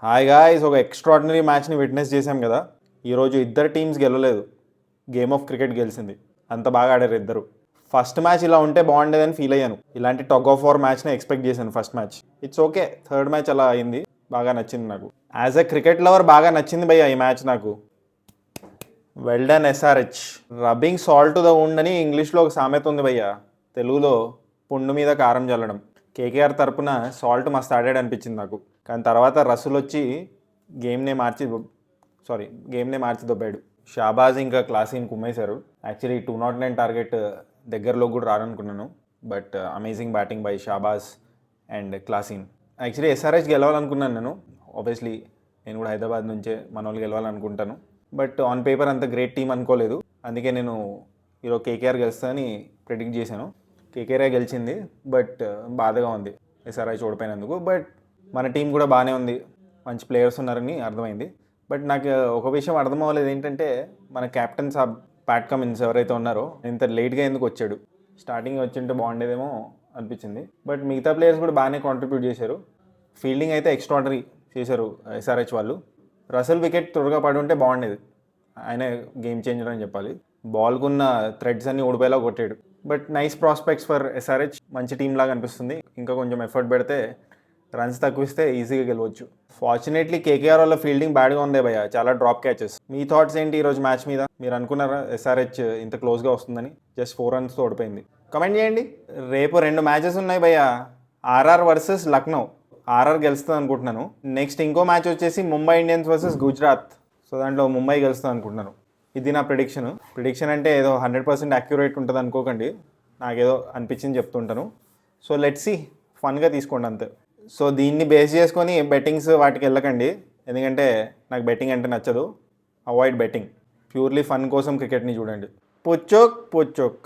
Hi guys, ఒక extraordinary మ్యాచ్ని witness చేశాం కదా. ఈరోజు ఇద్దరు టీమ్స్ గెలవలేదు, గేమ్ ఆఫ్ క్రికెట్ గెలిచింది. అంత బాగా ఆడారు ఇద్దరు. ఫస్ట్ మ్యాచ్ ఇలా ఉంటే బాగుండేదని ఫీల్ అయ్యాను. ఇలాంటి టగ్ ఆఫ్ వార్ మ్యాచ్ని ఎక్స్పెక్ట్ చేశాను first match. It's okay, third match అలా అయింది, బాగా నచ్చింది నాకు. యాజ్ ఎ క్రికెట్ లవర్ బాగా నచ్చింది భయ్య ఈ మ్యాచ్ నాకు. Well done SRH. Rubbing salt to the wound అని ఇంగ్లీష్లో ఒక సామెత ఉంది భయ్య, తెలుగులో పుండు మీద కారం చల్లడం. కేకేఆర్ తరపున సాల్ట్ మస్తు ఆడాడు అనిపించింది నాకు. కానీ తర్వాత రసూల్ వచ్చి గేమ్నే మార్చి దొబ్బాడు. షాబాజ్ ఇంకా క్లాసీన్ కుమ్మేశారు. యాక్చువల్లీ 209 టార్గెట్ దగ్గరలో కూడా రారనుకున్నాను, but amazing batting by Shahbaz and Klaasen. Actually SRH గెలవాలనుకున్నాను నేను. ఆబ్వియస్లీ నేను కూడా హైదరాబాద్ నుంచే మన వాళ్ళు గెలవాలనుకుంటాను, బట్ ఆన్ పేపర్ అంత గ్రేట్ టీం అనుకోలేదు. అందుకే నేను ఈరోజు కేకేఆర్ గెలుస్తుందని ప్రెడిక్ట్ చేశాను. కేకేఆర్ గెలిచింది, బట్ బాధగా ఉంది ఎస్ఆర్హెచ్ ఓడిపోయినందుకు. బట్ మన టీం కూడా బాగానే ఉంది, మంచి ప్లేయర్స్ ఉన్నారని అర్థమైంది. బట్ నాకు ఒక విషయం అర్థం అవ్వలేదు, ఏంటంటే మన కెప్టెన్ సాబ్ ప్యాట్ కమిన్స్ ఎవరైతే ఉన్నారో ఇంత లేట్గా ఎందుకు వచ్చాడు. స్టార్టింగ్ వచ్చింటే బాగుండేదేమో అనిపించింది. బట్ మిగతా ప్లేయర్స్ కూడా బాగానే కాంట్రిబ్యూట్ చేశారు. ఫీల్డింగ్ అయితే ఎక్స్ట్రాడనరీ చేశారు ఎస్ఆర్హెచ్ వాళ్ళు. రసల్ వికెట్ త్వరగా పడి ఉంటే బాగుండేది, ఆయన గేమ్ చేంజర్ అని చెప్పాలి. బాల్కున్న థ్రెడ్స్ అన్ని ఓడిపోయేలా కొట్టాడు. But nice prospects for SRH, మంచి టీం లాగా అనిపిస్తుంది. ఇంకా కొంచెం ఎఫర్ట్ పెడితే, రన్స్ తక్కువ ఇస్తే ఈజీగా గెలవచ్చు. ఫార్చునేట్లీ కేకేఆర్ వాళ్ళ ఫీల్డింగ్ బ్యాడ్గా ఉందే భయ్య, చాలా డ్రాప్ క్యాచెస్. మీ థాట్స్ ఏంటి ఈరోజు మ్యాచ్ మీద? మీరు అనుకున్నారా ఎస్ఆర్హెచ్ ఇంత క్లోజ్గా వస్తుందని? జస్ట్ 4 runsతో ఓడిపోయింది. కమెంట్ చేయండి. రేపు 2 మ్యాచెస్ ఉన్నాయి భయ్య, ఆర్ఆర్ వర్సెస్ లక్నో. ఆర్ఆర్ గెలుస్తుంది అనుకుంటున్నాను. నెక్స్ట్ ఇంకో మ్యాచ్ వచ్చేసి Mumbai Indians versus Gujarat. So దాంట్లో ముంబై గెలుస్తుంది అనుకుంటున్నాను. ఇది నా ప్రిడిక్షన్ అంటే ఏదో 100% యాక్యురేట్ ఉంటుంది అనుకోకండి, నాకేదో అనిపించింది చెప్తుంటాను. సో లెట్స్ సీ, ఫన్గా తీసుకోండి అంతే. సో దీన్ని బేస్ చేసుకొని బెట్టింగ్స్ వాటికి వెళ్ళకండి, ఎందుకంటే నాకు బెట్టింగ్ అంటే నచ్చదు. Avoid betting. ప్యూర్లీ ఫన్ కోసం క్రికెట్ని చూడండి. పుచ్చోక్.